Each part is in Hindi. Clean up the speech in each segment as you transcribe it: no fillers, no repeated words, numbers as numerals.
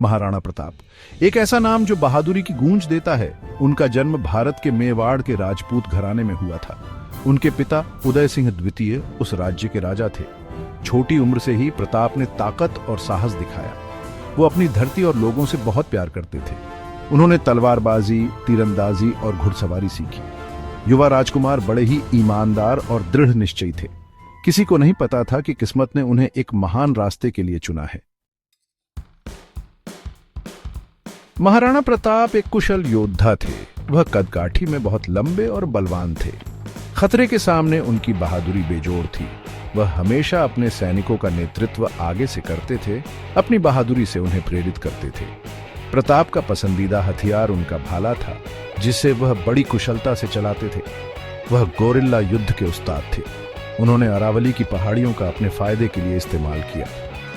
महाराणा प्रताप एक ऐसा नाम जो बहादुरी की गूंज देता है। उनका जन्म भारत के मेवाड़ के राजपूत घराने में हुआ था। उनके पिता उदय सिंह द्वितीय उस राज्य के राजा थे। छोटी उम्र से ही प्रताप ने ताकत और साहस दिखाया। वो अपनी धरती और लोगों से बहुत प्यार करते थे। उन्होंने तलवारबाजी, तीरंदाजी और घुड़सवारी सीखी। युवा राजकुमार बड़े ही ईमानदार और दृढ़ निश्चयी थे। किसी को नहीं पता था कि किस्मत ने उन्हें एक महान रास्ते के लिए चुना है। महाराणा प्रताप एक कुशल योद्धा थे। वह कदकाठी में बहुत लंबे और बलवान थे। खतरे के सामने उनकी बहादुरी बेजोड़ थी। वह हमेशा अपने सैनिकों का नेतृत्व आगे से करते थे, अपनी बहादुरी से उन्हें प्रेरित करते थे। प्रताप का पसंदीदा हथियार उनका भाला था, जिसे वह बड़ी कुशलता से चलाते थे। वह गोरिल्ला युद्ध के उस्ताद थे। उन्होंने अरावली की पहाड़ियों का अपने फायदे के लिए इस्तेमाल किया।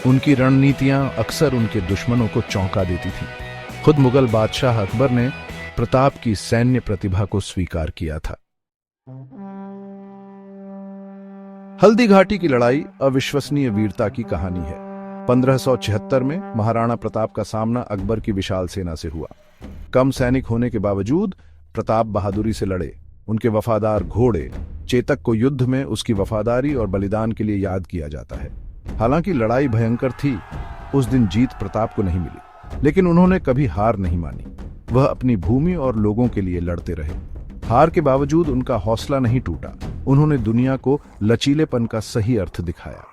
उनकी रणनीतियां अक्सर उनके दुश्मनों को चौंका देती थीं। खुद मुगल बादशाह अकबर ने प्रताप की सैन्य प्रतिभा को स्वीकार किया था। हल्दी घाटी की लड़ाई अविश्वसनीय वीरता की कहानी है। 1576 में महाराणा प्रताप का सामना अकबर की विशाल सेना से हुआ। कम सैनिक होने के बावजूद प्रताप बहादुरी से लड़े। उनके वफादार घोड़े चेतक को युद्ध में उसकी वफादारी और बलिदान के लिए याद किया जाता है। हालांकि लड़ाई भयंकर थी, उस दिन जीत प्रताप को नहीं मिली, लेकिन उन्होंने कभी हार नहीं मानी। वह अपनी भूमि और लोगों के लिए लड़ते रहे। हार के बावजूद उनका हौसला नहीं टूटा। उन्होंने दुनिया को लचीलेपन का सही अर्थ दिखाया।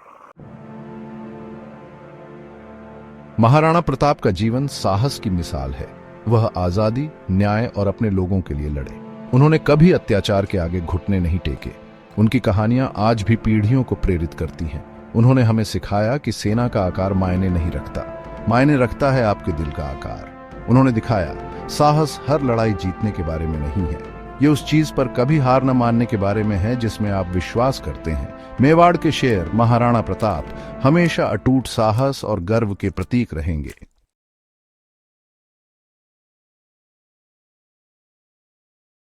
महाराणा प्रताप का जीवन साहस की मिसाल है। वह आजादी, न्याय और अपने लोगों के लिए लड़े। उन्होंने कभी अत्याचार के आगे घुटने नहीं टेके। उनकी कहानियां आज भी पीढ़ियों को प्रेरित करती हैं। उन्होंने हमें सिखाया कि सेना का आकार मायने नहीं रखता, मायने रखता है आपके दिल का आकार। उन्होंने दिखाया साहस हर लड़ाई जीतने के बारे में नहीं है, ये उस चीज पर कभी हार न मानने के बारे में है जिसमें आप विश्वास करते हैं। मेवाड़ के शेर महाराणा प्रताप हमेशा अटूट साहस और गर्व के प्रतीक रहेंगे।